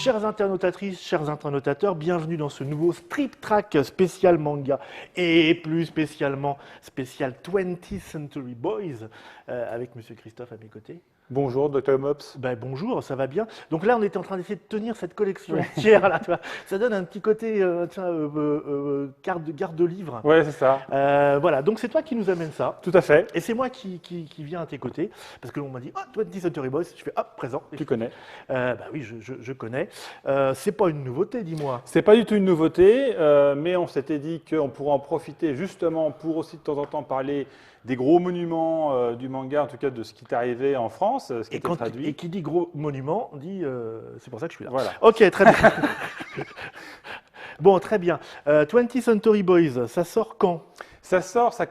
Chères internautatrices, chers internautateurs, bienvenue dans ce nouveau Strip Track spécial manga et plus spécialement spécial 20th Century Boys avec Monsieur Christophe à mes côtés. Bonjour, Dr. Mops. Ben, bonjour, ça va bien. Donc là, on était en train d'essayer de tenir cette collection entière. Là, tu vois. Ça donne un petit côté garde-livre. Ouais, c'est ça. Voilà, donc c'est toi qui nous amène ça. Tout à fait. Et c'est moi qui viens à tes côtés. Parce que l'on m'a dit, ah, 20th Century Boys, je fais, hop, présent. Tu connais. Bah oui, je connais. C'est pas une nouveauté, dis-moi. C'est pas du tout une nouveauté, mais on s'était dit qu'on pourrait en profiter justement pour aussi de temps en temps parler des gros monuments du manga, en tout cas de ce qui est arrivé en France, ce qui était traduit. Et qui dit gros monument, dit c'est pour ça que je suis là. Voilà. Ok, très bien. Bon, très bien. 20th Century Boys, ça sort quand? Ça sort, ça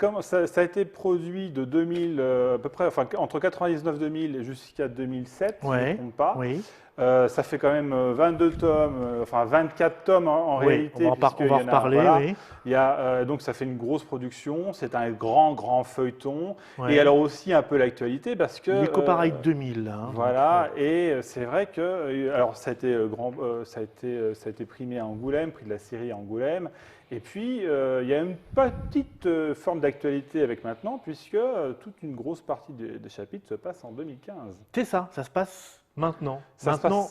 a été produit de 2000, à peu près, enfin, entre 99-2000 jusqu'à 2007, si je ne me trompe pas. Oui. Ça fait quand même 22 tomes, enfin 24 tomes en réalité. On va en reparler. Voilà, oui. il y a, donc ça fait une grosse production, c'est un grand feuilleton. Ouais. Et alors aussi un peu l'actualité parce que… Nico pareil 2000. Hein, voilà, donc, et c'est vrai que alors ça a été primé à Angoulême, prix de la série à Angoulême. Et puis, il y a une petite forme d'actualité avec maintenant, puisque toute une grosse partie des chapitres se passe en 2015. c'est ça se passe maintenant.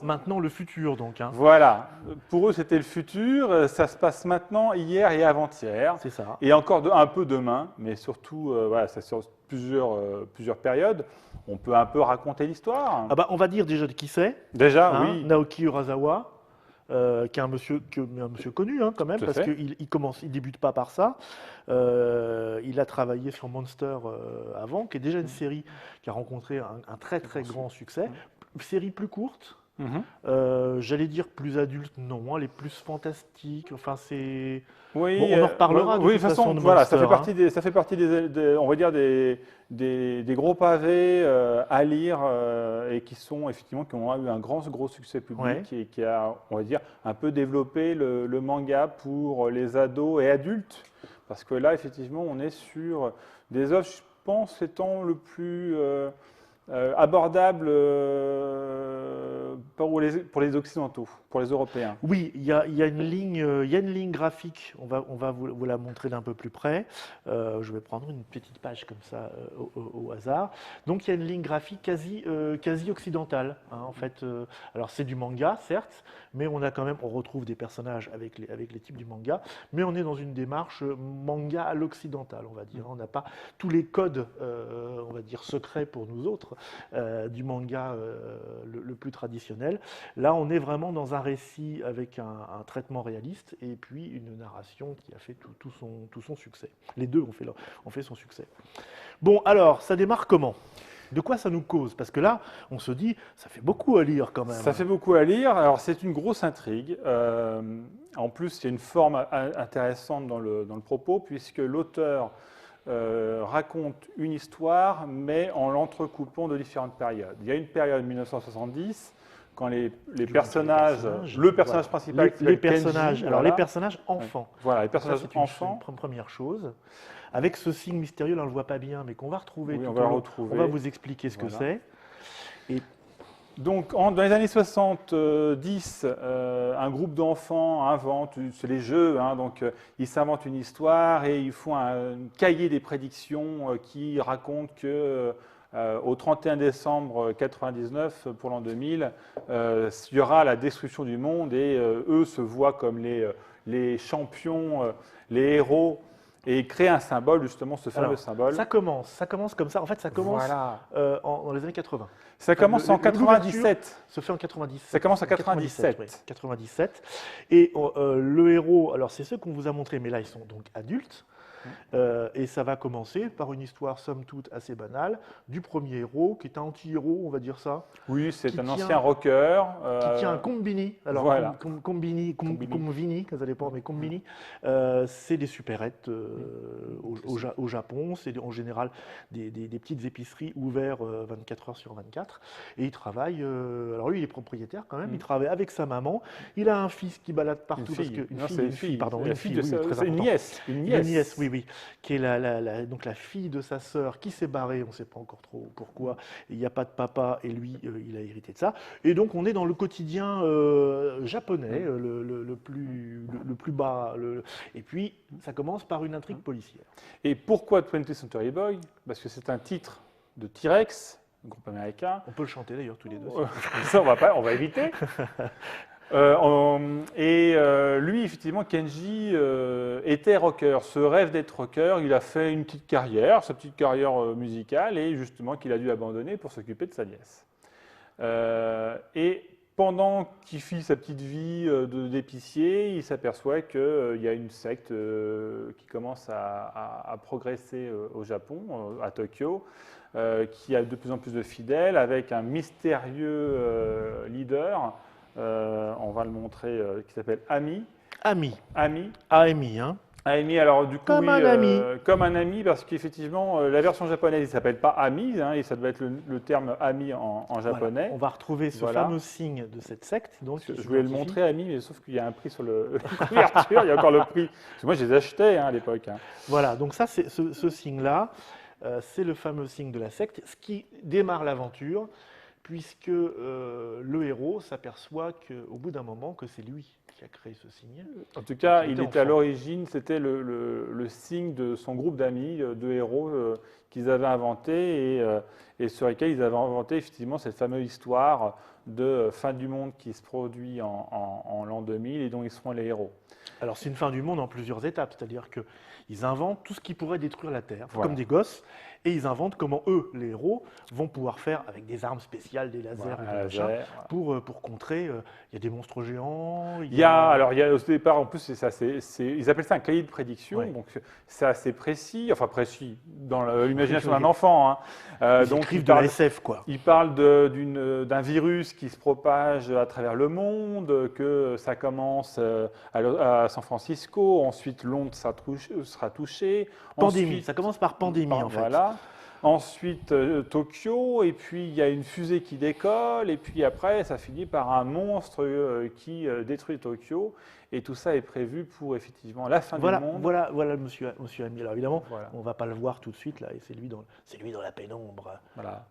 Maintenant, le futur, donc. Hein. Voilà. Pour eux, c'était le futur. Ça se passe maintenant, hier et avant-hier. C'est ça. Et encore un peu demain, mais surtout, voilà, ça sur plusieurs périodes. On peut un peu raconter l'histoire. Ah bah, on va dire déjà de qui c'est. Déjà, Hein, oui. Naoki Urasawa. Qui est un monsieur connu hein, quand même, Tout à parce fait. qu'il débute pas par ça. Il a travaillé sur Monster avant, qui est déjà une série qui a rencontré un très grand succès. Série plus courte, j'allais dire plus adulte, non, elle est plus fantastique. Enfin, c'est. Oui, Bon, on en reparlera de oui, toute façon, façon de voilà, Monster, ça fait partie on va dire des gros pavés à lire et qui ont eu un gros succès public Ouais. et qui a, on va dire, un peu développé le manga pour les ados et adultes. Parce que là, effectivement, on est sur des œuvres, je pense, étant le plus abordable pour les Occidentaux, pour les Européens. Oui, il y a une ligne graphique. On va vous la montrer d'un peu plus près. Je vais prendre une petite page comme ça au hasard. Donc il y a une ligne graphique quasi occidentale. Hein, en fait, alors c'est du manga, certes, mais on retrouve des personnages avec les types du manga, mais on est dans une démarche manga à l'occidental, on va dire. On n'a pas tous les codes, on va dire secrets pour nous autres, du manga le plus traditionnel. Là, on est vraiment dans un récit avec un traitement réaliste et puis une narration qui a fait tout son succès. Les deux ont fait son succès. Bon, alors, ça démarre comment? De quoi ça nous cause? Parce que là, on se dit, ça fait beaucoup à lire quand même. Ça fait beaucoup à lire. Alors, c'est une grosse intrigue. En plus, il y a une forme intéressante dans le propos, puisque l'auteur raconte une histoire, mais en l'entrecoupant de différentes périodes. Il y a une période 1970, quand le personnage voilà. principal, les personnages, Kenji, alors voilà. les personnages enfants. Voilà, les personnages Ça, c'est enfants. une première chose. Avec ce signe mystérieux, là on ne le voit pas bien, mais qu'on va retrouver. Oui, tout on va au le long. retrouver. On va vous expliquer ce que Voilà. c'est. Et Donc, dans les années 70, un groupe d'enfants invente, c'est les jeux, hein, donc ils s'inventent une histoire et ils font un cahier des prédictions qui raconte que au 31 décembre 99, pour l'an 2000, il y aura la destruction du monde et eux se voient comme les champions, les héros. Et créer un symbole, justement, ce fameux symbole. ça commence comme ça. En fait, ça commence Voilà. dans les années 80. Ça commence en 97. Se fait en 97. Ça commence en 97. Oui, 97. Et le héros, alors c'est ceux qu'on vous a montré, mais là ils sont donc adultes. Et ça va commencer par une histoire somme toute assez banale du premier héros, qui est un anti-héros, on va dire ça. Oui, c'est Qui un tient- ancien rocker. Qui tient un combini. Alors, voilà. combini, ça dépend, mais combini, c'est des supérettes au Japon. C'est en général des petites épiceries ouvertes 24 heures sur 24. Et il travaille, alors lui il est propriétaire quand même, il travaille avec sa maman. Il a un fils qui balade partout. Une fille, pardon, une une fille fille, de oui, c'est une nièce. Une une nièce. nièce, oui, qui est donc la fille de sa sœur qui s'est barrée, on ne sait pas encore trop pourquoi. Il n'y a pas de papa et lui, il a hérité de ça. Et donc on est dans le quotidien japonais, le plus bas. Et puis ça commence par une intrigue policière. Et pourquoi 20th Century Boy? Parce que c'est un titre de T-Rex, un groupe américain. On peut le chanter d'ailleurs tous les deux. Ça, on va éviter. Lui, effectivement, Kenji était rocker. Ce rêve d'être rocker, il a fait une petite carrière, sa petite carrière musicale, et justement qu'il a dû abandonner pour s'occuper de sa nièce. Et pendant qu'il fit sa petite vie d'épicier, il s'aperçoit qu'il y a une secte qui commence à progresser au Japon, à Tokyo, qui a de plus en plus de fidèles, avec un mystérieux leader. On va le montrer, qui s'appelle Ami. Ami. Ami. Ami, hein. Ami, alors du coup, comme un ami. Comme un ami, parce qu'effectivement, la version japonaise, il ne s'appelle pas Ami, hein, et ça doit être le terme Ami en japonais. Voilà. On va retrouver ce fameux signe de cette secte. Donc, je voulais le montrer, Ami, mais sauf qu'il y a un prix sur la couverture, il y a encore le prix. Parce que moi, je les achetais à l'époque. Hein. Voilà, donc ça, c'est ce signe-là, c'est le fameux signe de la secte, ce qui démarre l'aventure, puisque le héros s'aperçoit qu'au bout d'un moment, que c'est lui qui a créé ce signe. En tout cas, il était à l'origine, c'était le signe de son groupe d'amis, de héros qu'ils avaient inventé et sur lesquels ils avaient inventé effectivement cette fameuse histoire de fin du monde qui se produit en l'an 2000 et dont ils seront les héros. Alors c'est une fin du monde en plusieurs étapes, c'est-à-dire qu'ils inventent tout ce qui pourrait détruire la Terre, voilà. Comme des gosses, et ils inventent comment eux, les héros, vont pouvoir faire avec des armes spéciales, des lasers, pour contrer. Il y a des monstres géants. Il y a au départ, en plus, ils appellent ça un cahier de prédiction, donc c'est assez précis, enfin précis dans l'imagination d'un enfant. Hein. Donc ils de la SF, quoi. Il parle d'un virus qui se propage à travers le monde, que ça commence à San Francisco, ensuite Londres sera touché. Pandémie, ensuite, ça commence par pandémie en fait. Voilà. Ensuite, Tokyo, et puis il y a une fusée qui décolle, et puis après, ça finit par un monstre qui détruit Tokyo, et tout ça est prévu pour effectivement la fin du monde. Voilà monsieur Ami. Alors évidemment, on ne va pas le voir tout de suite, là, et c'est lui dans la pénombre. Voilà.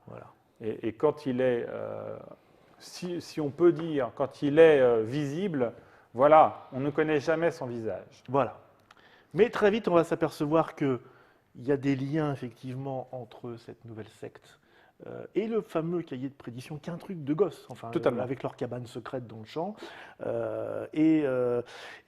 Et quand il est, si on peut dire, quand il est visible, voilà, on ne connaît jamais son visage. Voilà. Mais très vite, on va s'apercevoir que il y a des liens effectivement entre cette nouvelle secte et le fameux cahier de prédiction, qui est un truc de gosse, enfin, avec leur cabane secrète dans le champ. Et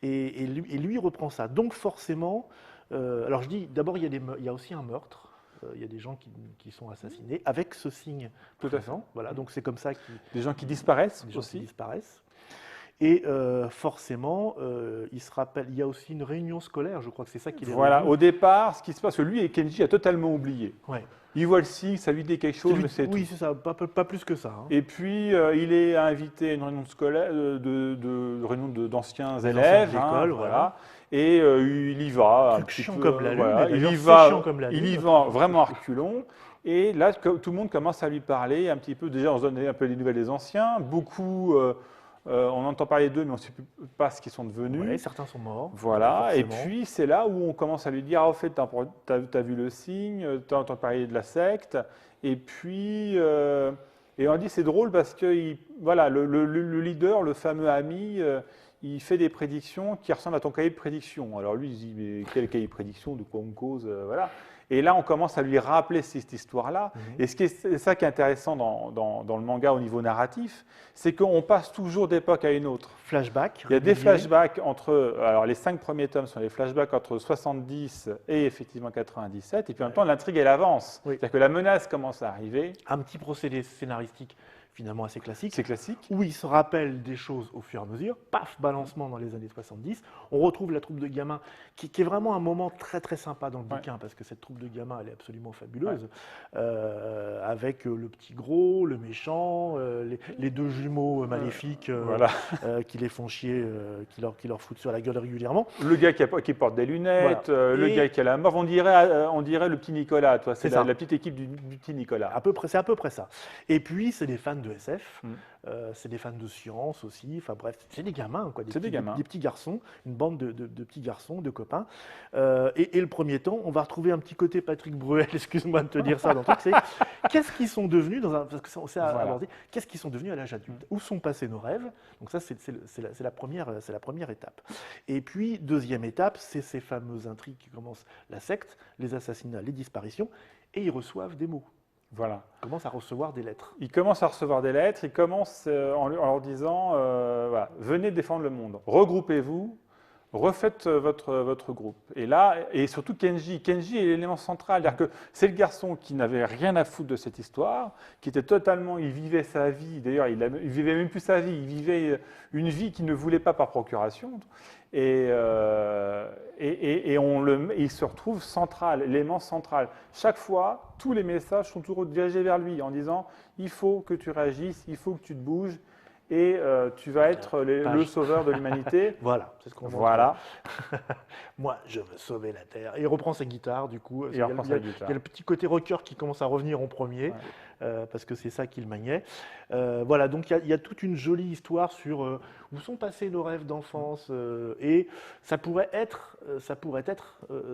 lui reprend ça. Donc forcément, alors je dis d'abord, il y a aussi un meurtre. Il y a des gens qui sont assassinés avec ce signe présent. Voilà, donc c'est comme ça des gens qui disparaissent aussi. Et forcément, il se rappelle, il y a aussi une réunion scolaire, je crois que c'est ça qui est. Voilà, au départ, ce qui se passe, que lui et Kenji a totalement oublié. Ouais. Il voit le signe, ça lui dit quelque chose, mais c'est tout. Oui, c'est ça, pas plus que ça. Hein. Et puis, il est invité à une réunion scolaire, réunion d'anciens élèves. D'école, voilà. Et il y va. Un petit peu, comme la lune, il y va vraiment à reculons. Et là, tout le monde commence à lui parler un petit peu. Déjà, on se donne un peu les nouvelles des anciens. Beaucoup... on entend parler d'eux, mais on ne sait pas ce qu'ils sont devenus. Ouais, certains sont morts. Voilà, et puis c'est là où on commence à lui dire, au fait, tu as vu le signe, tu as entendu parler de la secte, et puis on dit c'est drôle parce que voilà, le leader, le fameux Ami, il fait des prédictions qui ressemblent à ton cahier de prédiction. Alors lui, il se dit, mais quel cahier de prédiction, de quoi on cause, voilà. Et là, on commence à lui rappeler cette histoire-là. Et c'est ça qui est intéressant dans le manga au niveau narratif, c'est qu'on passe toujours d'époque à une autre. Flashback. Il y a des flashbacks entre... Alors, les 5 premiers tomes sont les flashbacks entre 70 et effectivement 97. Et puis en même temps, l'intrigue, elle avance. Oui. C'est-à-dire que la menace commence à arriver. Un petit procédé scénaristique finalement assez classique, C'est classique. où il se rappelle des choses au fur et à mesure, paf, balancement dans les années 70. On retrouve la troupe de gamins, qui est vraiment un moment très très sympa dans le bouquin, parce que cette troupe de gamins, elle est absolument fabuleuse, avec le petit gros, le méchant, les deux jumeaux maléfiques Voilà. qui les font chier, qui leur foutent sur la gueule régulièrement. Le gars qui porte des lunettes, Voilà. le gars qui a la morve, on dirait le petit Nicolas, toi, c'est C'est ça. la petite équipe du petit Nicolas. C'est à peu près ça. Et puis, c'est des fans de SF, Mm. c'est des fans de science aussi, enfin bref, c'est des gamins, quoi, C'est des gamins. des petits garçons, une bande de petits garçons, de copains. Et le premier temps, on va retrouver un petit côté Patrick Bruel, excuse-moi de te dire ça dans le truc, c'est qu'est-ce qu'ils sont devenus, parce que c'est Voilà. abordé, qu'est-ce qu'ils sont devenus à l'âge adulte? Où sont passés nos rêves? Donc ça, c'est la première étape. Et puis, deuxième étape, c'est ces fameuses intrigues qui commencent, la secte, les assassinats, les disparitions, et ils reçoivent des mots. Voilà. Ils commencent à recevoir des lettres. Ils commencent à recevoir des lettres, ils commencent en leur disant voilà, venez défendre le monde, regroupez-vous, refaites votre groupe. Et là, et surtout Kenji est l'élément central, c'est-à-dire que c'est le garçon qui n'avait rien à foutre de cette histoire, qui était totalement, il vivait sa vie, d'ailleurs il vivait même plus sa vie, il vivait une vie qu'il ne voulait pas par procuration. Et il se retrouve central, l'élément central. Chaque fois, tous les messages sont toujours dirigés vers lui en disant il faut que tu réagisses, il faut que tu te bouges et tu vas être le sauveur de l'humanité. Voilà, c'est ce qu'on Voilà. Moi, je veux sauver la Terre. Et il reprend sa guitare, du coup. Il y a le petit côté rocker qui commence à revenir en premier, parce que c'est ça qu'il maniait. Voilà, donc il y a toute une jolie histoire sur où sont passés nos rêves d'enfance. Et ça pourrait être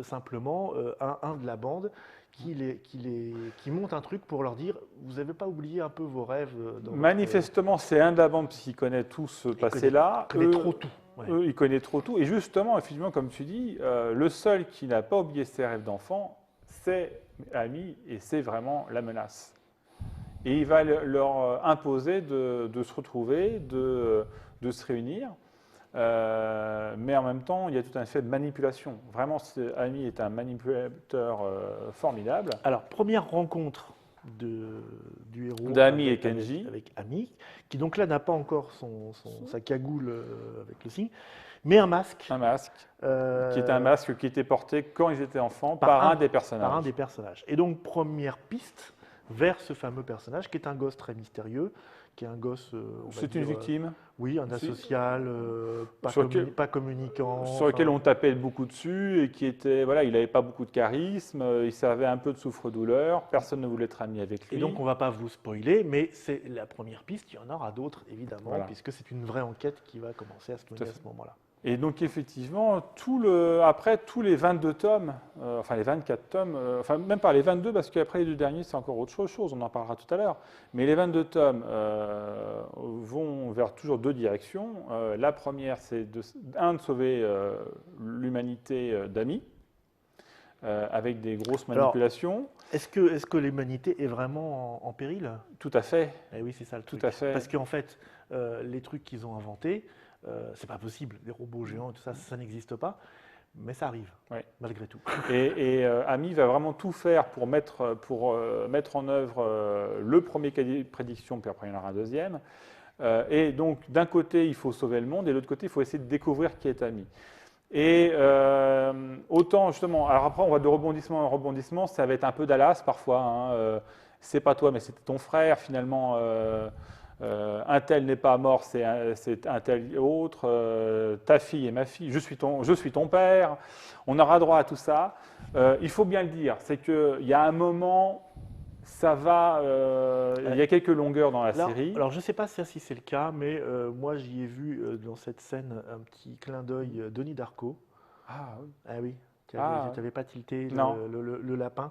simplement un de la bande qui monte un truc pour leur dire vous n'avez pas oublié un peu vos rêves Manifestement, c'est un de la bande qui connaît tout ce passé-là. Il connaît trop tout. Il connaît trop tout. Et justement, effectivement, comme tu dis, le seul qui n'a pas oublié ses rêves d'enfant, c'est Ami, et c'est vraiment la menace. Et il va leur imposer de se retrouver, de se réunir. Mais en même temps, il y a tout un effet de manipulation. Vraiment, Ami est un manipulateur formidable. Alors, première rencontre du héros d'Ami et Kenji. Avec Ami, qui donc là n'a pas encore sa cagoule avec le signe, mais un masque. Un masque, qui est un masque qui était porté quand ils étaient enfants par un des personnages. Par un des personnages. Et donc, première piste vers ce fameux personnage, qui est un gosse très mystérieux, qui est un gosse... C'est une victime. Oui, un asocial, pas communicant. Sur lequel on tapait beaucoup dessus et qui était, voilà, il n'avait pas beaucoup de charisme, il servait un peu de souffre-douleur, personne ne voulait être ami avec lui. Et donc on ne va pas vous spoiler, mais c'est la première piste, il y en aura d'autres évidemment, puisque c'est une vraie enquête qui va commencer à se mener à ce moment-là. Et donc effectivement, après tous les 22 tomes, enfin les 24 tomes, enfin même pas les 22 parce qu'après les deux derniers c'est encore autre chose, on en parlera tout à l'heure, mais les 22 tomes vont vers toujours deux directions. La première c'est de sauver l'humanité d'Ami, avec des grosses manipulations. Alors, est-ce que l'humanité est vraiment en péril? Tout à fait. Eh oui, c'est ça le truc. Tout à fait. Parce qu'en fait, les trucs qu'ils ont inventés, c'est pas possible, des robots géants et tout ça, ça n'existe pas, mais ça arrive, malgré tout. Et Ami va vraiment tout faire pour mettre en œuvre le premier cahier de prédiction, puis après il y en aura un deuxième. Et donc d'un côté il faut sauver le monde, et de l'autre côté il faut essayer de découvrir qui est Ami. Et autant justement, alors après on va de rebondissement en rebondissement, ça va être un peu Dallas parfois, hein, c'est pas toi mais c'était ton frère finalement. Un tel n'est pas mort, c'est un tel autre, ta fille et ma fille, je suis ton père, on aura droit à tout ça. Il faut bien le dire, c'est qu'il y a un moment, ça va, il y a quelques longueurs dans la série. Alors je ne sais pas si c'est le cas, mais moi j'y ai vu dans cette scène un petit clin d'œil Denis Darko. Ah oui. Ah oui, tu n'avais pas tilté le lapin.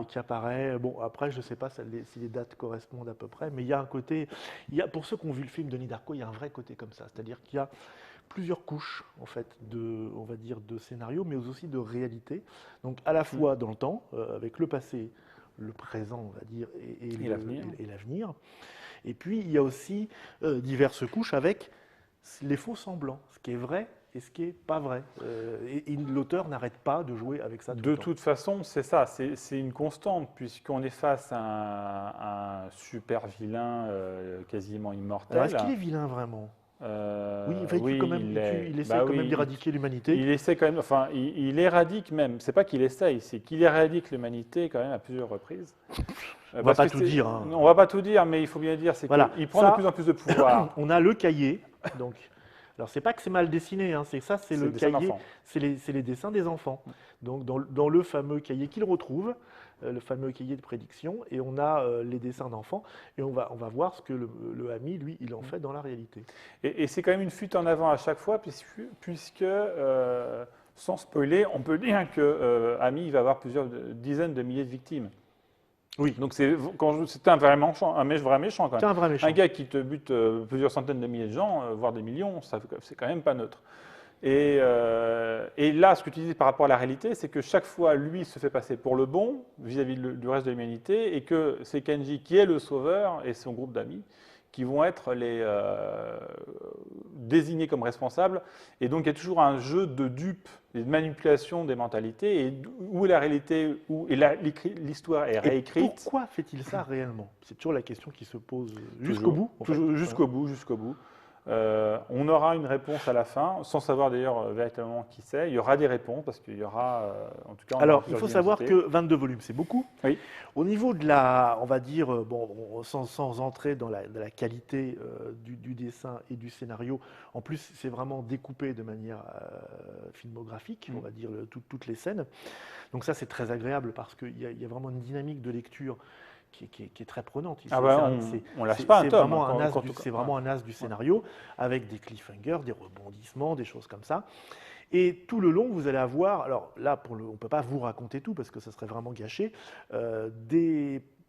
Qui apparaît. Bon, après, je ne sais pas si les dates correspondent à peu près, mais il y a un côté. Pour ceux qui ont vu le film Denis Darko, il y a un vrai côté comme ça. C'est-à-dire qu'il y a plusieurs couches, en fait, on va dire, de scénario, mais aussi de réalité. Donc, à la fois dans le temps, avec le passé, le présent, on va dire, et l'avenir. Et puis, il y a aussi diverses couches avec les faux semblants, ce qui est vrai et ce qui n'est pas vrai. Et l'auteur n'arrête pas de jouer avec ça tout De le temps. toute façon, c'est ça, c'est une constante, puisqu'on est face à un super vilain quasiment immortel. Alors, est-ce qu'il est vilain vraiment? Oui, il Oui, quand même, il essaie quand même d'éradiquer l'humanité. il essaie quand même, enfin, il éradique même, c'est pas qu'il essaye, c'est qu'il éradique l'humanité quand même à plusieurs reprises. On va pas tout dire. Hein. Non, on va pas tout dire, mais il faut bien dire, c'est Voilà. qu'il prend Ça, de plus en plus de pouvoir. On a le cahier, donc. Alors, c'est pas que c'est mal dessiné, hein, c'est le le dessin cahier, d'enfant. c'est les dessins des enfants. Donc, dans le fameux cahier qu'il retrouve, le fameux cahier de prédiction, et on a les dessins d'enfants, et on va voir ce que le Ami, lui, il en fait dans la réalité. Et c'est quand même une fuite en avant à chaque fois, puisque sans spoiler, on peut dire que Ami va avoir plusieurs dizaines de milliers de victimes. Oui. Donc c'est un vrai méchant, un vrai méchant quand même. C'est un vrai méchant. Un gars qui te bute plusieurs centaines de milliers de gens, voire des millions, c'est quand même pas neutre. Et là, ce que tu disais par rapport à la réalité, c'est que chaque fois, lui se fait passer pour le bon vis-à-vis du reste de l'humanité, et que c'est Kenji qui est le sauveur et son groupe d'amis qui vont être les désignés comme responsables. Et donc, il y a toujours un jeu de dupes et de manipulation des mentalités, et où est la réalité, l'histoire est réécrite. Et pourquoi fait-il ça réellement? C'est toujours la question qui se pose jusqu'au bout. Jusqu'au bout. On aura une réponse à la fin, sans savoir d'ailleurs véritablement qui c'est. Il y aura des réponses, parce qu'il y aura, en tout cas... Alors, il faut savoir que 22 volumes, c'est beaucoup. Oui. Au niveau de la, on va dire, bon, sans entrer dans la qualité du dessin et du scénario, en plus, c'est vraiment découpé de manière filmographique, on va dire, toutes les scènes. Donc ça, c'est très agréable, parce qu'il y a vraiment une dynamique de lecture qui est très prenante. On lâche pas un tome. C'est vraiment un as du scénario, avec des cliffhangers, des rebondissements, des choses comme ça. Et tout le long, vous allez avoir, alors là, on ne peut pas vous raconter tout, parce que ça serait vraiment gâché,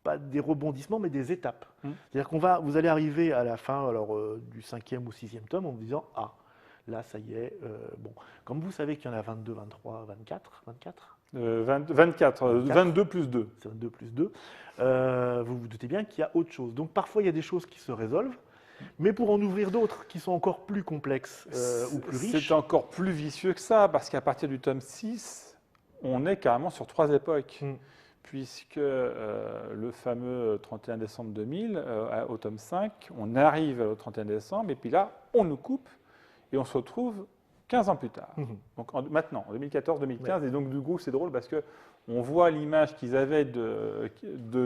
pas des rebondissements, mais des étapes. C'est-à-dire vous allez arriver à la fin du 5e ou 6e tome en vous disant « Ah, là, ça y est. Bon, comme vous savez qu'il y en a 22, 23, 24 24, 22 plus 2. C'est 22 plus 2. Vous vous doutez bien qu'il y a autre chose. Donc parfois, il y a des choses qui se résolvent, mais pour en ouvrir d'autres qui sont encore plus complexes ou plus riches. C'est encore plus vicieux que ça, parce qu'à partir du tome 6, on est carrément sur 3 époques. Puisque le fameux 31 décembre 2000, au tome 5, on arrive au 31 décembre, et puis là, on nous coupe, et on se retrouve 15 ans plus tard. Donc maintenant, en 2014-2015, ouais. Et donc du coup, c'est drôle parce que on voit l'image qu'ils avaient de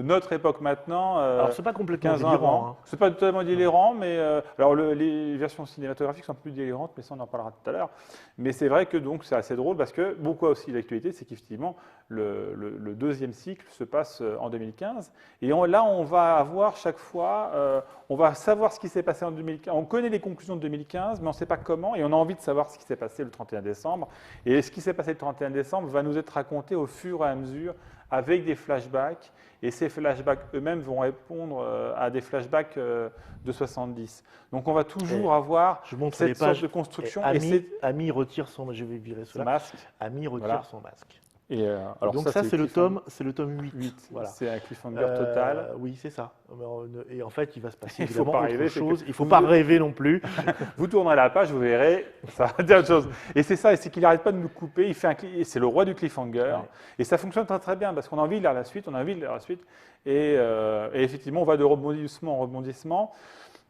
notre époque maintenant. Alors, c'est pas complètement 15 ans délirant. avant. C'est pas totalement délirant, mais alors les versions cinématographiques sont plus délirantes, mais ça, on en parlera tout à l'heure. Mais c'est vrai que donc c'est assez drôle parce que beaucoup aussi l'actualité, c'est qu'effectivement, le deuxième cycle se passe en 2015. Et là, on va avoir chaque fois, on va savoir ce qui s'est passé en 2015. On connaît les conclusions de 2015, mais on ne sait pas comment, et on a envie de savoir ce qui s'est passé le 31 décembre. Et ce qui s'est passé le 31 décembre va nous être raconté au fur et à mesure avec des flashbacks. Et ces flashbacks eux-mêmes vont répondre à des flashbacks de 70. Donc on va toujours avoir cette sorte de construction. Ami retire son... Je vais virer cela. Masque. Ami retire son masque. Et alors donc ça, c'est le tome 8. Voilà. C'est un cliffhanger total. Oui, c'est ça. Et en fait, il va se passer il évidemment autre chose. Il ne faut vous pas rêver non plus. Vous tournerez la page, vous verrez, ça va dire autre chose. Et c'est ça, c'est qu'il n'arrête pas de nous couper. C'est le roi du cliffhanger. Ouais. Et ça fonctionne très très bien parce qu'on a envie de lire la suite, Et effectivement, on va de rebondissement en rebondissement.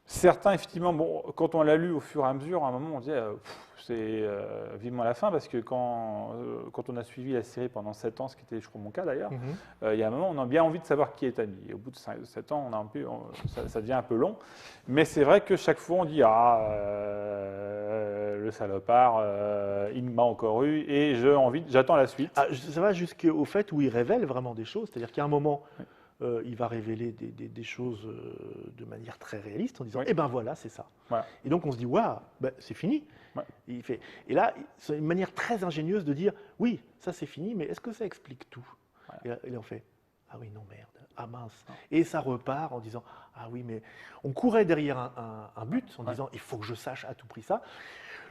Certains, effectivement, bon, quand on l'a lu au fur et à mesure, à un moment, on dit c'est vivement la fin, parce que quand on a suivi la série pendant 7 ans, ce qui était, je crois, mon cas d'ailleurs, il y a un moment, on a bien envie de savoir qui est Ami. Et au bout de 7 ans, ça devient un peu long. Mais c'est vrai que chaque fois, on dit le salopard, il m'a encore eu, et j'attends la suite. Ça va jusqu'au fait où il révèle vraiment des choses, c'est-à-dire qu'à un moment... il va révéler des choses de manière très réaliste en disant « Eh ben voilà, c'est ça voilà. ». Et donc on se dit « Waouh, ben, c'est fini ouais. ». Et là, c'est une manière très ingénieuse de dire « Oui, ça c'est fini, mais est-ce que ça explique tout voilà. ?» Et là, on fait « Ah oui, non, merde, ah mince ». Et ça repart en disant « Ah oui, mais on courait derrière un but en disant « Il faut que je sache à tout prix ça ».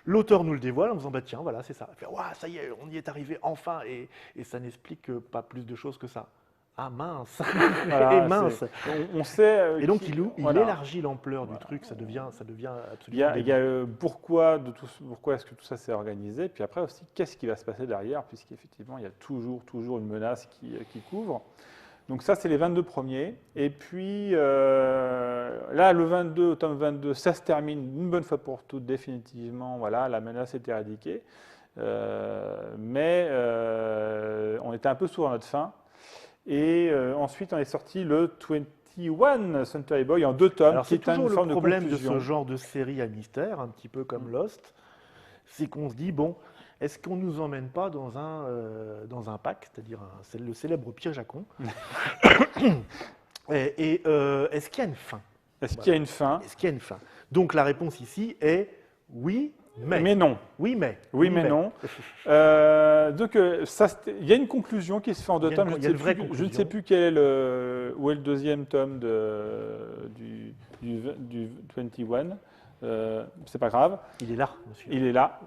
L'auteur nous le dévoile en disant bah, « Tiens, voilà, c'est ça ». Wow, ça y est, on y est arrivé enfin, et ça n'explique pas plus de choses que ça. Ah mince, et Voilà, mince. on sait. Et donc qu'il- il voilà. élargit l'ampleur du truc, ça devient Il y absolument a, il y débile. a le pourquoi pourquoi est-ce que tout ça s'est organisé, puis après aussi qu'est-ce qui va se passer derrière, puisqu'effectivement il y a toujours une menace qui couvre. Donc ça c'est les 22 premiers, et puis là le 22, au tome 22, ça se termine une bonne fois pour toutes, définitivement, voilà, la menace est éradiquée. Mais on était un peu sourd à notre faim. Et ensuite, on est sorti le 21 Century Boy en 2 tomes, Alors qui c'est est une toujours le forme de problème de ce conclusion. genre de série à mystère, un petit peu comme Lost, c'est qu'on se dit, bon, est-ce qu'on ne nous emmène pas dans un pack, c'est-à-dire c'est le célèbre piège à con, est-ce qu'il y a une fin? Est-ce qu'il y Voilà. a une fin? Est-ce qu'il y a une fin? Donc la réponse ici est oui, mais. Mais non. Oui, mais. Oui, mais non. Donc, il y a une conclusion qui se fait en 2 tomes. Il y a une vraie Je ne conclusion. sais plus où est le deuxième tome du 21. C'est pas grave. Il est là, monsieur. Il est là.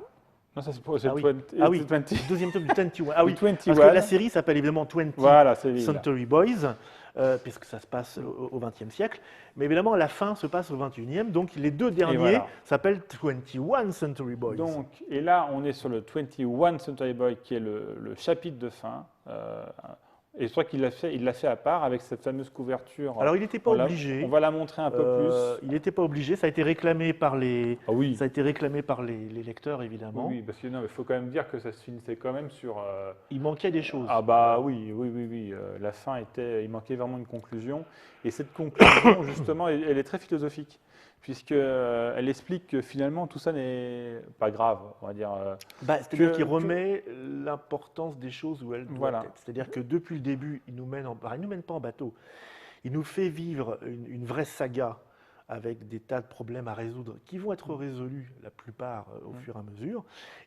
Non, ça c'est pour Ah oui. 20. Ah oui, 20. le deuxième tome du 21. Ah oui, Du 21. parce que la série s'appelle évidemment 20 Voilà, c'est lui. Là. Century Boys, puisque ça se passe au XXe siècle. Mais évidemment, la fin se passe au XXIe. Donc les deux derniers voilà. s'appellent 21 Century Boys. Donc, et là, on est sur le 21 Century Boy, qui est le chapitre de fin. Et je crois qu'il l'a fait à part avec cette fameuse couverture. Alors il n'était pas obligé. On va la montrer un peu plus. Il n'était pas obligé. Ça a été réclamé par les. Ah oui. Ça a été réclamé par les lecteurs, évidemment. Oui, parce que non, il faut quand même dire que ça se finissait quand même sur. Il manquait des choses. Ah bah oui. La fin était, il manquait vraiment une conclusion. Et cette conclusion, justement, elle est très philosophique, puisque elle explique que finalement tout ça n'est pas grave, on va dire. C'est-à-dire qu'il remet l'importance des choses où elles doivent Voilà. être. C'est-à-dire que depuis le début, il nous mène il nous mène pas en bateau. Il nous fait vivre une vraie saga avec des tas de problèmes à résoudre qui vont être résolus la plupart au fur et à mesure.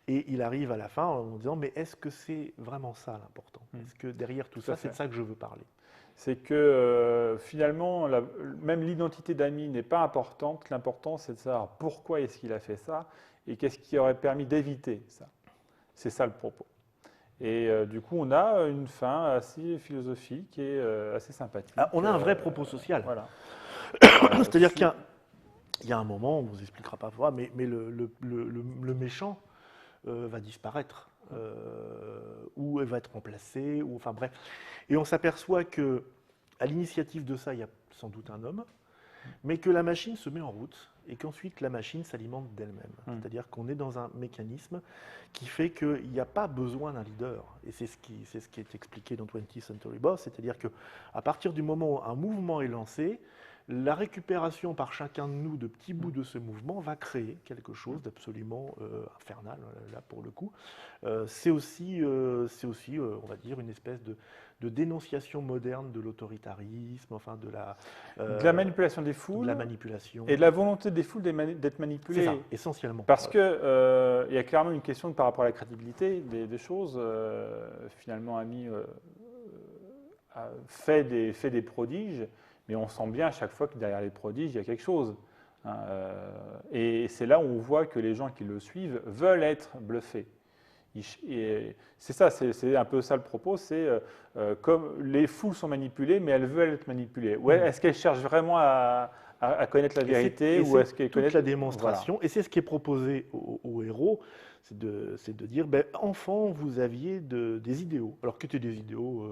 Et il arrive à la fin en disant mais est-ce que c'est vraiment ça l'important? Est-ce que derrière tout ça, c'est de ça que je veux parler? C'est que finalement, même l'identité d'Amy n'est pas importante. L'important, c'est de savoir pourquoi est-ce qu'il a fait ça et qu'est-ce qui aurait permis d'éviter ça. C'est ça le propos. Et du coup, on a une fin assez philosophique et assez sympathique. Ah, on a un vrai propos social. Voilà. C'est-à-dire qu'il y a un moment, on ne vous expliquera pas pourquoi, mais le méchant va disparaître. Ou elle va être remplacée, ou enfin bref. Et on s'aperçoit que à l'initiative de ça, il y a sans doute un homme, mais que la machine se met en route et qu'ensuite la machine s'alimente d'elle-même. C'est-à-dire qu'on est dans un mécanisme qui fait qu'il n'y a pas besoin d'un leader. Et c'est ce qui est expliqué dans 20th Century Boys, c'est-à-dire qu'à partir du moment où un mouvement est lancé, la récupération par chacun de nous de petits bouts de ce mouvement va créer quelque chose d'absolument infernal, là pour le coup. C'est aussi, on va dire, une espèce de dénonciation moderne de l'autoritarisme, enfin de la manipulation des foules, de la manipulation. Et de la volonté des foules d'être manipulées. C'est ça, essentiellement. Parce que il y a clairement une question par rapport à la crédibilité des choses. Finalement, Amy fait des prodiges, mais on sent bien à chaque fois que derrière les prodiges, il y a quelque chose. Et c'est là où on voit que les gens qui le suivent veulent être bluffés. C'est ça, c'est un peu ça le propos, c'est comme les foules sont manipulées, mais elles veulent être manipulées. Ouais, est-ce qu'elles cherchent vraiment à connaître la vérité ou est-ce qu'elles connaissent la démonstration? Voilà. Et c'est ce qui est proposé aux héros, c'est de dire, ben, enfant, vous aviez des idéaux. Alors que étaient des idéaux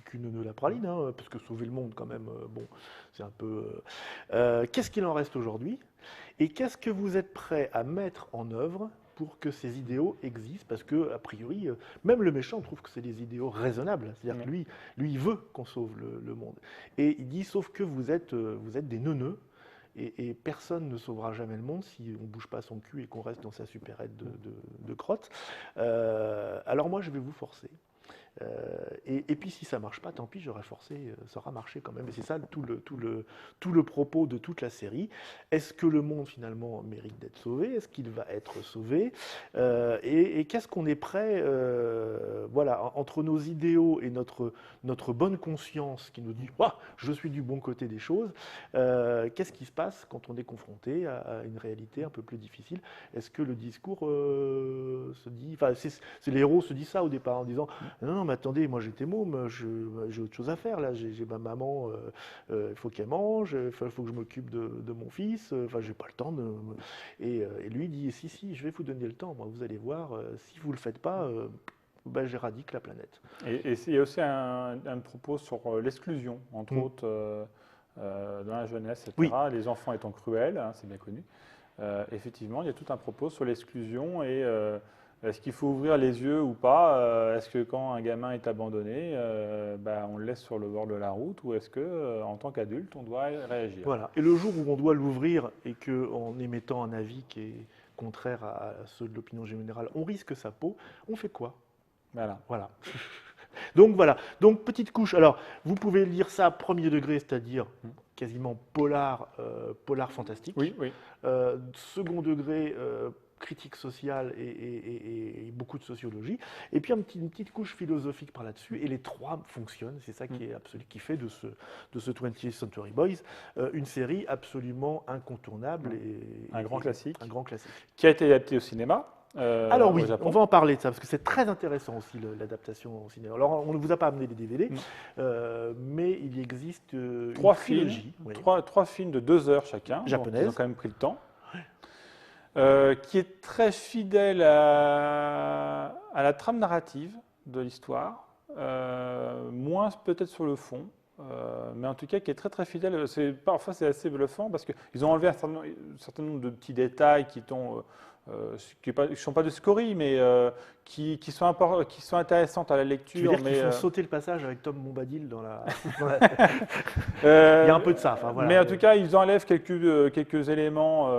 qu'une la praline, hein, parce que sauver le monde quand même, bon, c'est un peu... qu'est-ce qu'il en reste aujourd'hui? Et qu'est-ce que vous êtes prêt à mettre en œuvre pour que ces idéaux existent, parce que, a priori, même le méchant trouve que c'est des idéaux raisonnables. C'est-à-dire que lui, il veut qu'on sauve le monde. Et il dit, sauf que vous êtes des neuneux, et personne ne sauvera jamais le monde si on ne bouge pas son cul et qu'on reste dans sa supérette de crotte. Alors moi, je vais vous forcer. Et puis si ça marche pas, tant pis, j'aurais forcé, ça aura marché quand même. Et c'est ça tout le propos de toute la série. Est-ce que le monde finalement mérite d'être sauvé? Est-ce qu'il va être sauvé? Et qu'est-ce qu'on est prêt, voilà, entre nos idéaux et notre bonne conscience qui nous dit je suis du bon côté des choses, qu'est-ce qui se passe quand on est confronté à une réalité un peu plus difficile? Est-ce que le discours se dit, enfin, les héros se disent ça au départ en disant non, non, mais attendez, moi j'étais môme, j'ai autre chose à faire là, j'ai ma maman, il faut qu'elle mange, il faut que je m'occupe de mon fils, enfin j'ai pas le temps de... Et lui dit, si, je vais vous donner le temps, moi, vous allez voir, si vous le faites pas, ben, j'éradique la planète. Et il y a aussi un propos sur l'exclusion, entre autres, dans la jeunesse, etc. Oui. Les enfants étant cruels, hein, c'est bien connu. Effectivement, il y a tout un propos sur l'exclusion et est-ce qu'il faut ouvrir les yeux ou pas? Est-ce que quand un gamin est abandonné, on le laisse sur le bord de la route ou est-ce que, en tant qu'adulte, on doit réagir? Voilà. Et le jour où on doit l'ouvrir et qu'en émettant un avis qui est contraire à ceux de l'opinion générale, on risque sa peau, on fait quoi? Voilà. Donc voilà. Donc petite couche. Alors vous pouvez lire ça premier degré, c'est-à-dire quasiment polar, polar fantastique. Oui, oui. Second degré, critique sociale et beaucoup de sociologie. Et puis une petite couche philosophique par là-dessus. Et les trois fonctionnent. C'est ça qui est absolu, qui fait de ce 20th Century Boys une série absolument incontournable Un grand classique. Un grand classique. Qui a été adapté au cinéma. Alors oui, au Japon. on va en parler de ça, parce que c'est très intéressant aussi l'adaptation au cinéma. Alors on ne vous a pas amené les DVD, mais il existe trois une trilogie, films, trois films de 2 heures chacun, japonaise. Ils ont quand même pris le temps, qui est très fidèle à la trame narrative de l'histoire, moins peut-être sur le fond. Mais en tout cas, qui est très très fidèle. Parfois, c'est assez bluffant parce qu'ils ont enlevé un certain nombre de petits détails qui ne sont pas de scories, mais qui sont intéressantes à la lecture. Tu veux dire mais qu'ils font sauter le passage avec Tom Bombadil dans la... Il y a un peu de ça. Voilà. Mais en tout cas, ils enlèvent quelques éléments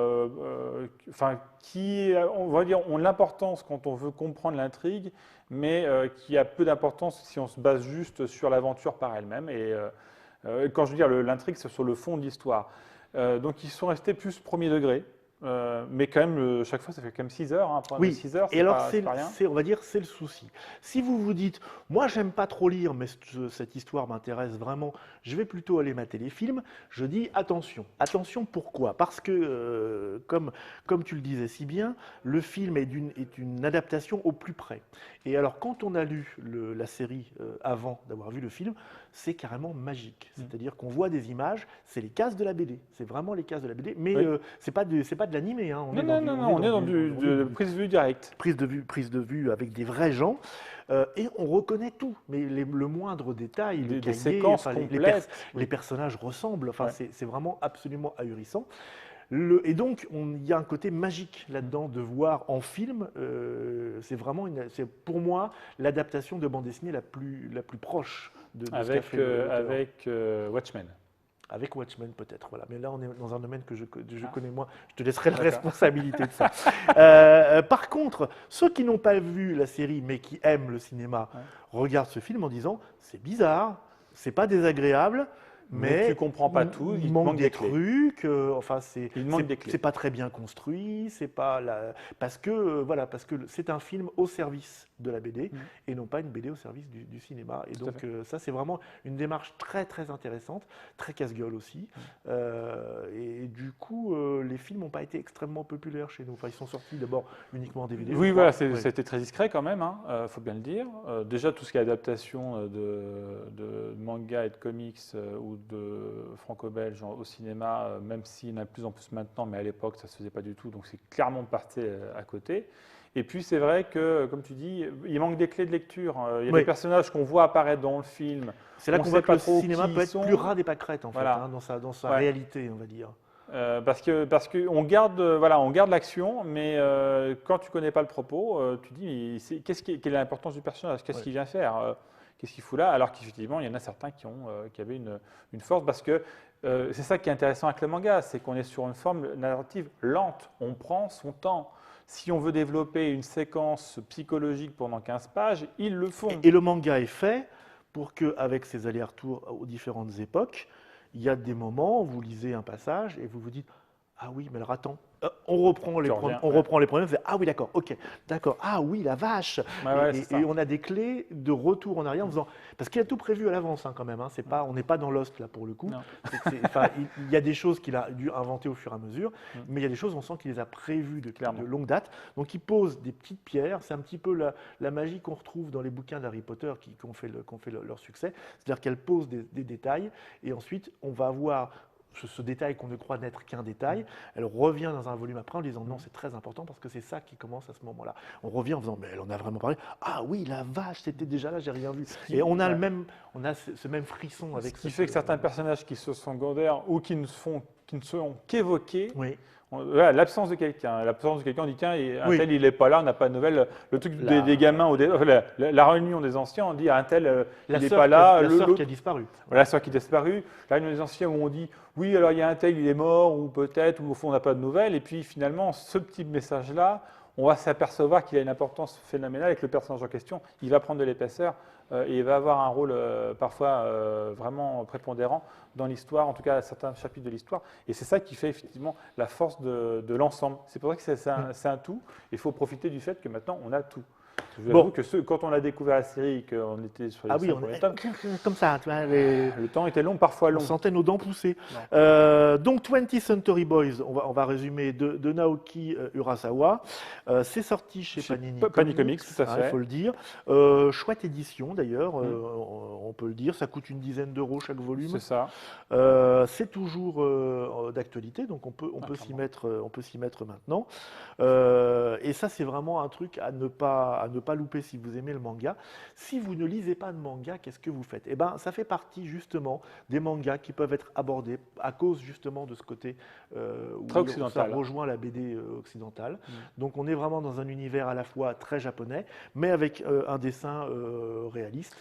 qui, on va dire, ont l'importance quand on veut comprendre l'intrigue, mais qui a peu d'importance si on se base juste sur l'aventure par elle-même. Et quand je veux dire l'intrigue, c'est sur le fond de l'histoire. Donc ils sont restés plus premier degré. Mais quand même, chaque fois, ça fait quand même 6 heures. Hein, oui, 6 heures, et alors pas rien. on va dire, c'est le souci. Si vous vous dites, moi, j'aime pas trop lire, mais cette histoire m'intéresse vraiment, je vais plutôt aller mater les films, je dis attention. Attention, pourquoi? Parce que, comme tu le disais si bien, le film est une adaptation au plus près. Et alors, quand on a lu la série avant d'avoir vu le film, c'est carrément magique. C'est-à-dire qu'on voit des images, c'est les cases de la BD. C'est vraiment les cases de la BD, mais oui. c'est pas de l'animé. Hein. On est dans du prise de vue directe. Prise de vue avec des vrais gens. Et on reconnaît tout, mais le moindre détail, des séquences complètes, les personnages ressemblent. Enfin, c'est vraiment absolument ahurissant. Et donc, il y a un côté magique là-dedans de voir en film. C'est pour moi l'adaptation de bande dessinée la plus proche de ce qu'a fait avec Watchmen. Avec Watchmen peut-être, voilà. Mais là on est dans un domaine que je connais moins. Je te laisserai la responsabilité de ça. Par contre, ceux qui n'ont pas vu la série mais qui aiment le cinéma regardent ce film en disant c'est bizarre, c'est pas désagréable. Mais tu comprends pas tout, il manque des trucs. C'est pas très bien construit. C'est pas parce que c'est un film au service de la BD et non pas une BD au service du cinéma. Et donc ça c'est vraiment une démarche très très intéressante, très casse-gueule aussi. Et du coup les films n'ont pas été extrêmement populaires chez nous. Enfin ils sont sortis d'abord uniquement en DVD. Oui voilà, c'était très discret quand même. Faut bien le dire. Déjà tout ce qui est adaptation de manga et de comics ou de franco-belge au cinéma, même s'il y en a de plus en plus maintenant, mais à l'époque ça ne se faisait pas du tout, donc c'est clairement passé à côté. Et puis c'est vrai que, comme tu dis, il manque des clés de lecture. Il y a des personnages qu'on voit apparaître dans le film. C'est là qu'on voit que le cinéma peut être plus ras des pâquerettes en fait, dans sa réalité, on va dire. Parce qu'on garde, on garde l'action, mais quand tu ne connais pas le propos, tu dis quelle est l'importance du personnage, qu'est-ce qu'il vient faire, qu'est-ce qu'il fout là, alors qu'effectivement, il y en a certains qui avaient une force, parce que c'est ça qui est intéressant avec le manga, c'est qu'on est sur une forme narrative lente, on prend son temps. Si on veut développer une séquence psychologique pendant 15 pages, ils le font. Et le manga est fait pour qu'avec ses allers-retours aux différentes époques, il y a des moments où vous lisez un passage et vous vous dites « Ah oui, mais alors attends, On reprend les Tu premiers, reviens, on ouais. reprend les premiers, on fait, ah oui d'accord, ok, d'accord, ah oui la vache. Ouais, c'est ça. Et on a des clés de retour en arrière en faisant, parce qu'il y a tout prévu à l'avance quand même, hein, c'est pas, on n'est pas dans Lost là pour le coup. Non. Enfin, il y a des choses qu'il a dû inventer au fur et à mesure, Mm. mais il y a des choses on sent qu'il les a prévues Clairement. de longue date. Donc il pose des petites pierres, c'est un petit peu la magie qu'on retrouve dans les bouquins d'Harry Potter qui ont fait, leur succès, c'est-à-dire qu'elle pose des détails et ensuite on va avoir ce détail qu'on ne croit n'être qu'un détail, elle revient dans un volume après en disant non, c'est très important parce que c'est ça qui commence à ce moment-là. On revient en faisant mais elle en a vraiment parlé. Ah oui, la vache, c'était déjà là, j'ai rien vu. Et on a ouais. on a ce même frisson avec Ce qui fait que certains personnages qui sont secondaires ou qui ne sont qu'évoqués, Oui, voilà, l'absence de quelqu'un, on dit tiens, un Oui. tel il n'est pas là, on n'a pas de nouvelles. Le truc des gamins, ou la réunion des anciens, on dit un tel la il n'est sœur pas là, la sœur l'autre- qui a disparu. voilà, soit qui est disparu. La réunion des anciens où on dit oui, alors il y a un tel, il est mort, ou peut-être, ou au fond on n'a pas de nouvelles. Et puis finalement, ce petit message-là, on va s'apercevoir qu'il a une importance phénoménale et que le personnage en question, il va prendre de l'épaisseur et il va avoir un rôle parfois vraiment prépondérant dans l'histoire, en tout cas à certains chapitres de l'histoire. Et c'est ça qui fait effectivement la force de l'ensemble. C'est pour ça que c'est un tout. Il faut profiter du fait que maintenant on a tout. Je vous avoue que quand on a découvert la série et qu'on était sur les Ah oui, 5 on premiers est tomes, comme ça, tu vois, le temps était long, parfois on long. sentait nos dents pousser. Donc 20th Century Boys, on va résumer de Naoki Urasawa. C'est sorti chez Panini Panini Comics, tout à hein, fait. il faut le dire. Chouette édition d'ailleurs, on peut le dire. Ça coûte une dizaine d'euros chaque volume. C'est ça. C'est toujours d'actualité, donc on peut s'y mettre maintenant. Et ça, c'est vraiment un truc à ne pas louper si vous aimez le manga. Si vous ne lisez pas de manga, qu'est-ce que vous faites? Eh ben, ça fait partie justement des mangas qui peuvent être abordés à cause justement de ce côté où Très ça occidental. rejoint la BD occidentale. Donc on est vraiment dans un univers à la fois très japonais, mais avec un dessin réaliste.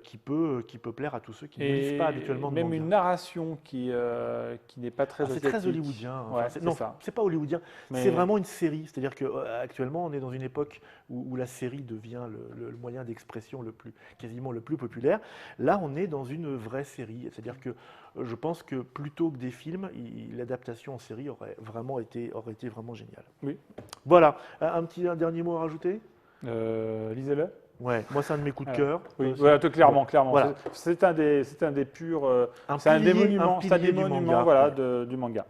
Qui peut plaire à tous ceux qui ne lisent pas habituellement de même manga. une narration qui n'est pas très C'est très asiatique. hollywoodien. hein. Ouais, Enfin, c'est non, ça. c'est pas hollywoodien. Mais- C'est vraiment une série. C'est-à-dire qu'actuellement, on est dans une époque où la série devient le moyen d'expression quasiment le plus populaire. Là, on est dans une vraie série. C'est-à-dire que je pense que plutôt que des films, l'adaptation en série aurait été vraiment géniale. Oui. Voilà. Un dernier mot à rajouter? Lisez-le. Ouais, moi, c'est un de mes coups de Ouais. cœur. Oui, voilà, clairement. Voilà. C'est un des purs. Un C'est un des pilier- monuments, un c'est un des pilier du monuments, manga. voilà, Ouais. du manga.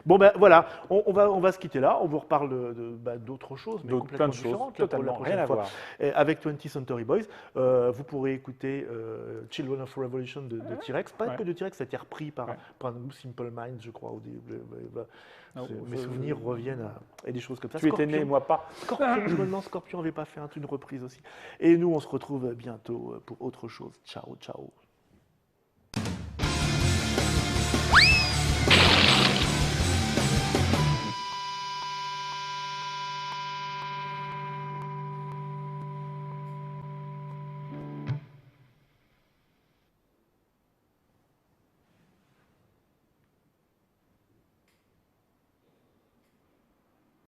Bon ben voilà, on va se quitter là. On vous reparle d'autres choses, mais D'autres, plein complètement de choses, différentes là, pour la totalement, prochaine rien à fois. voir. Et avec 20th Century Boys, vous pourrez écouter Children of Revolution de T-Rex. Pas Ouais. que de T-Rex, ça a été repris par Simple Minds, je crois. Mes souvenirs reviennent à des choses comme ça. Tu étais né, moi pas. Scorpion, je me demande, Scorpion n'avait pas fait une reprise aussi. Et nous, on se retrouve bientôt pour autre chose. Ciao, ciao.